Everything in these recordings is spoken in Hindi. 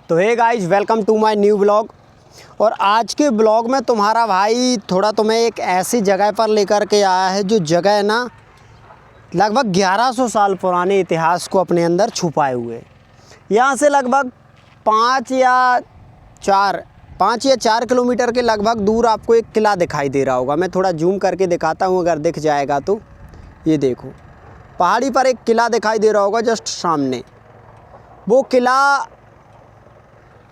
तो hey guys, welcome to my new blog. और आज के ब्लॉग में तुम्हारा भाई थोड़ा तुम्हें एक ऐसी जगह पर लेकर के आया है जो जगह है ना लगभग 1100 साल पुराने इतिहास को अपने अंदर छुपाए हुए। यहाँ से लगभग 5 या 4 किलोमीटर के लगभग दूर आपको एक किला दिखाई दे रहा होगा। मैं थोड़ा जूम करके दिखाता हूँ, अगर दिख जाएगा तो। ये देखो, पहाड़ी पर एक किला दिखाई दे रहा होगा जस्ट सामने। वो किला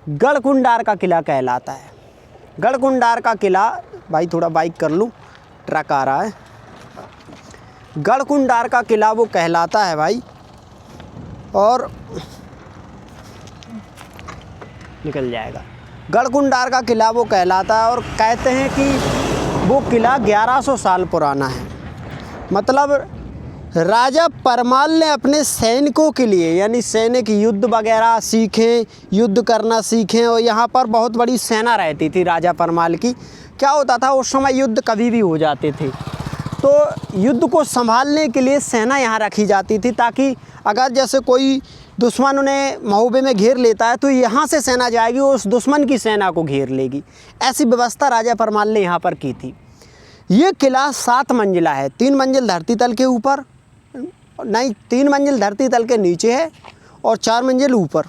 गढ़कुंडार का किला कहलाता है। गढ़कुंडार का किला, भाई थोड़ा बाइक कर लूँ, ट्रक आ रहा है। गढ़कुंडार का किला वो कहलाता है भाई, और निकल जाएगा। गढ़कुंडार का किला वो कहलाता है और कहते हैं कि वो किला 1100 साल पुराना है। मतलब राजा परमाल ने अपने सैनिकों के लिए, यानी सैनिक युद्ध वगैरह सीखें, युद्ध करना सीखें, और यहाँ पर बहुत बड़ी सेना रहती थी राजा परमाल की। क्या होता था उस समय, युद्ध कभी भी हो जाते थे, तो युद्ध को संभालने के लिए सेना यहाँ रखी जाती थी, ताकि अगर जैसे कोई दुश्मन उन्हें महोबे में घेर लेता है तो यहाँ से सेना जाएगी, उस दुश्मन की सेना को घेर लेगी। ऐसी व्यवस्था राजा परमाल ने यहाँ पर की थी। ये किला 7 मंजिला है। 3 मंजिल धरती तल के ऊपर, नहीं 3 मंजिल धरती तल के नीचे है और 4 मंजिल ऊपर।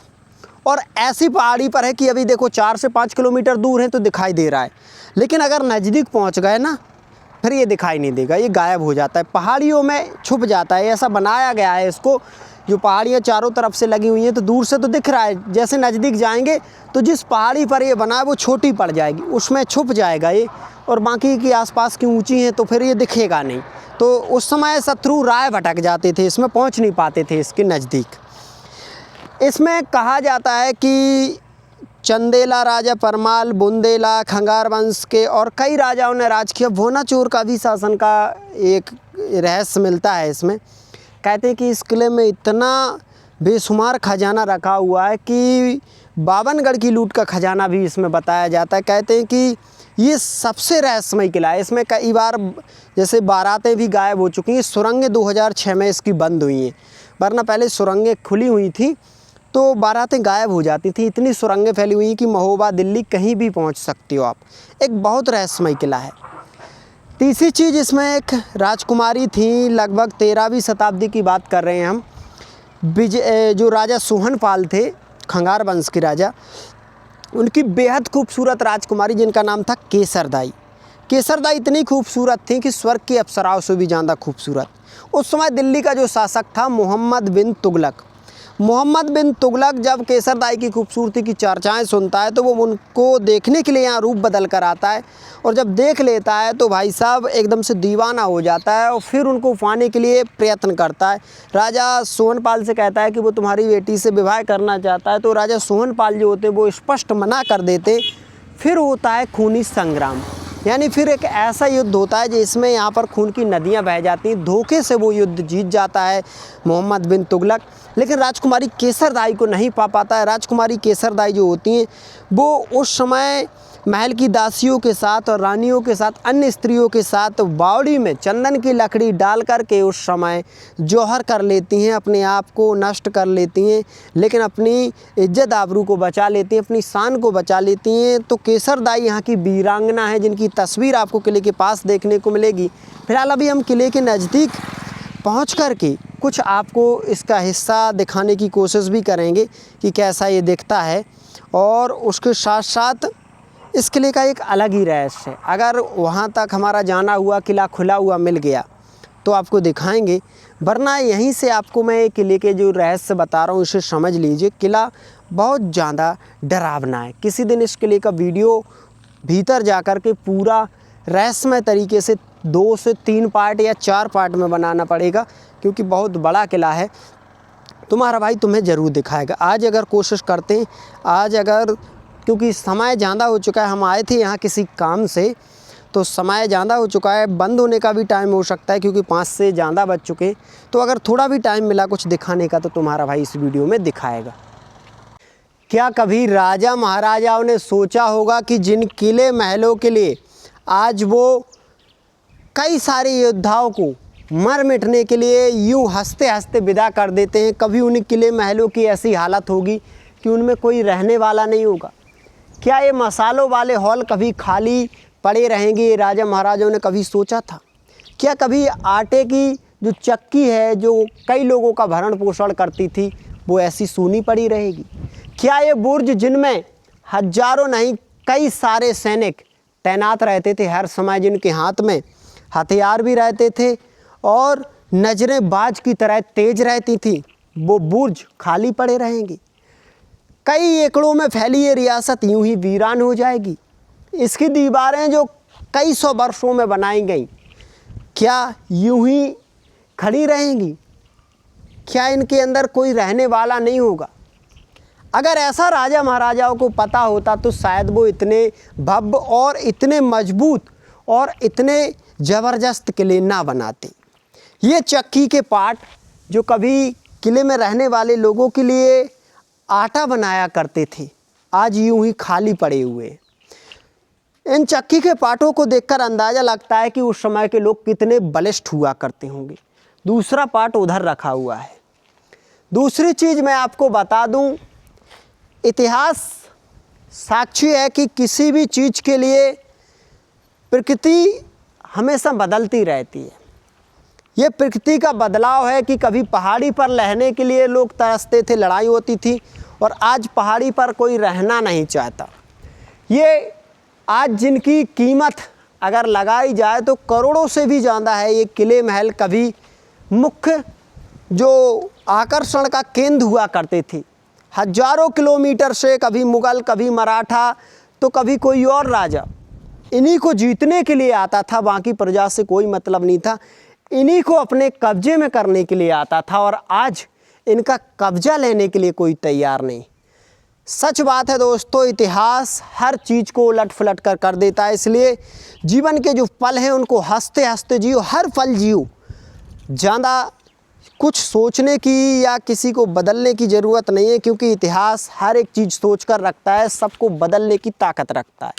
और ऐसी पहाड़ी पर है कि अभी देखो 4 से 5 किलोमीटर दूर है तो दिखाई दे रहा है, लेकिन अगर नज़दीक पहुंच गए ना फिर ये दिखाई नहीं देगा, ये गायब हो जाता है, पहाड़ियों में छुप जाता है। ऐसा बनाया गया है इसको, जो पहाड़ियाँ चारों तरफ से लगी हुई हैं तो दूर से तो दिख रहा है, जैसे नज़दीक जाएंगे तो जिस पहाड़ी पर ये बना है वो छोटी पड़ जाएगी, उसमें छुप जाएगा ये, और बाकी की आसपास की ऊंची हैं तो फिर ये दिखेगा नहीं। तो उस समय शत्रु राय भटक जाते थे, इसमें पहुंच नहीं पाते थे इसके नज़दीक। इसमें कहा जाता है कि चंदेला राजा परमाल, बुंदेला, खंगार वंश के और कई राजाओं ने राज किया। भोनाचोर का भी शासन का एक रहस्य मिलता है इसमें। कहते हैं कि इस किले में इतना बेशुमार खजाना रखा हुआ है कि 52गढ़ की लूट का खजाना भी इसमें बताया जाता है। कहते हैं कि ये सबसे रहस्यमय किला है। इसमें कई बार जैसे बारातें भी गायब हो चुकी हैं। सुरंगें 2006 में इसकी बंद हुई हैं, वरना पहले सुरंगें खुली हुई थी तो बारातें गायब हो जाती थी। इतनी सुरंगें फैली हुई हैं कि महोबा, दिल्ली कहीं भी पहुंच सकती हो आप। एक बहुत रहस्यमय किला है। तीसरी चीज़, इसमें एक राजकुमारी थी, लगभग 13वीं शताब्दी की बात कर रहे हैं हम। जो राजा सोहनपाल थे, खंगार वंश के राजा, उनकी बेहद खूबसूरत राजकुमारी जिनका नाम था केसरदाई। केसरदाई इतनी खूबसूरत थी कि स्वर्ग की अप्सराओं से भी ज़्यादा खूबसूरत। उस समय दिल्ली का जो शासक था मोहम्मद बिन तुगलक, मोहम्मद बिन तुगलक जब केसरदाई की खूबसूरती की चर्चाएं सुनता है तो वो उनको देखने के लिए यहाँ रूप बदल कर आता है, और जब देख लेता है तो भाई साहब एकदम से दीवाना हो जाता है और फिर उनको पाने के लिए प्रयत्न करता है। राजा सोहनपाल से कहता है कि वो तुम्हारी बेटी से विवाह करना चाहता है, तो राजा सोहनपाल जो होते वो स्पष्ट मना कर देते। फिर होता है खूनी संग्राम, यानी फिर एक ऐसा युद्ध होता है जिसमें यहाँ पर खून की नदियाँ बह जाती हैं। धोखे से वो युद्ध जीत जाता है मोहम्मद बिन तुगलक, लेकिन राजकुमारी केसरदाई को नहीं पा पाता है। राजकुमारी केसरदाई जो होती हैं वो उस समय महल की दासियों के साथ और रानियों के साथ, अन्य स्त्रियों के साथ बावड़ी में चंदन की लकड़ी डाल कर के उस समय जौहर कर लेती हैं, अपने आप को नष्ट कर लेती हैं, लेकिन अपनी इज्जत आबरू को बचा लेती हैं, अपनी शान को बचा लेती हैं। तो केसरदाई यहाँ की वीरांगना है, जिनकी तस्वीर आपको किले के पास देखने को मिलेगी। फिलहाल अभी हम किले के नज़दीक पहुँच कर के कुछ आपको इसका हिस्सा दिखाने की कोशिश भी करेंगे कि कैसा ये दिखता है, और उसके साथ साथ इस किले का एक अलग ही रहस्य है। अगर वहाँ तक हमारा जाना हुआ किला खुला हुआ मिल गया तो आपको दिखाएंगे, वरना यहीं से आपको मैं किले के जो रहस्य बता रहा हूँ इसे समझ लीजिए। किला बहुत ज़्यादा डरावना है। किसी दिन इस किले का वीडियो भीतर जा कर के पूरा रहस्यमय तरीके से 2 से 3 पार्ट या 4 पार्ट में बनाना पड़ेगा, क्योंकि बहुत बड़ा किला है। तुम्हारा भाई तुम्हें ज़रूर दिखाएगा। आज अगर कोशिश करते हैं, आज अगर, क्योंकि समय ज़्यादा हो चुका है, हम आए थे यहाँ किसी काम से तो समय ज़्यादा हो चुका है, बंद होने का भी टाइम हो सकता है क्योंकि 5 से ज़्यादा बज चुके। तो अगर थोड़ा भी टाइम मिला कुछ दिखाने का तो तुम्हारा भाई इस वीडियो में दिखाएगा। क्या कभी राजा महाराजाओं ने सोचा होगा कि जिन किले महलों के लिए आज वो कई सारे योद्धाओं को मर मिटने के लिए यूँ हंसते हंसते विदा कर देते हैं, कभी उन्हीं किले महलों की ऐसी हालत होगी कि उनमें कोई रहने वाला नहीं होगा? क्या ये मसालों वाले हॉल कभी खाली पड़े रहेंगे? राजा महाराजाओं ने कभी सोचा था? क्या कभी आटे की जो चक्की है, जो कई लोगों का भरण पोषण करती थी, वो ऐसी सूनी पड़ी रहेगी? क्या ये बुर्ज, जिनमें हजारों नहीं कई सारे सैनिक तैनात रहते थे हर समय, जिनके हाथ में हथियार भी रहते थे और नजरें बाज की तरह तेज रहती थी, वो बुर्ज खाली पड़े रहेंगे? कई एकड़ों में फैली ये रियासत यूं ही वीरान हो जाएगी? इसकी दीवारें जो कई सौ वर्षों में बनाई गई, क्या यूं ही खड़ी रहेंगी? क्या इनके अंदर कोई रहने वाला नहीं होगा? अगर ऐसा राजा महाराजाओं को पता होता तो शायद वो इतने भव्य और इतने मजबूत और इतने ज़बरदस्त किले ना बनाते। ये चक्की के पाट जो कभी किले में रहने वाले लोगों के लिए आटा बनाया करते थे, आज यूं ही खाली पड़े हुए। इन चक्की के पाटों को देखकर अंदाज़ा लगता है कि उस समय के लोग कितने बलिष्ठ हुआ करते होंगे। दूसरा पाट उधर रखा हुआ है। दूसरी चीज़ मैं आपको बता दूं, इतिहास साक्षी है कि किसी भी चीज़ के लिए प्रकृति हमेशा बदलती रहती है। ये प्रकृति का बदलाव है कि कभी पहाड़ी पर रहने के लिए लोग तरसते थे, लड़ाई होती थी, और आज पहाड़ी पर कोई रहना नहीं चाहता। ये आज जिनकी कीमत अगर लगाई जाए तो करोड़ों से भी ज़्यादा है। ये किले महल कभी मुख्य जो आकर्षण का केंद्र हुआ करते थे। हजारों किलोमीटर से कभी मुग़ल, कभी मराठा, तो कभी कोई और राजा इन्हीं को जीतने के लिए आता था। बाकी प्रजा से कोई मतलब नहीं था, इन्हीं को अपने कब्जे में करने के लिए आता था, और आज इनका कब्जा लेने के लिए कोई तैयार नहीं। सच बात है दोस्तों, इतिहास हर चीज़ को उलट फलट कर देता है। इसलिए जीवन के जो पल हैं उनको हंसते हंसते जियो, हर पल जियो। ज़्यादा कुछ सोचने की या किसी को बदलने की ज़रूरत नहीं है, क्योंकि इतिहास हर एक चीज़ सोच कर रखता है, सबको बदलने की ताकत रखता है।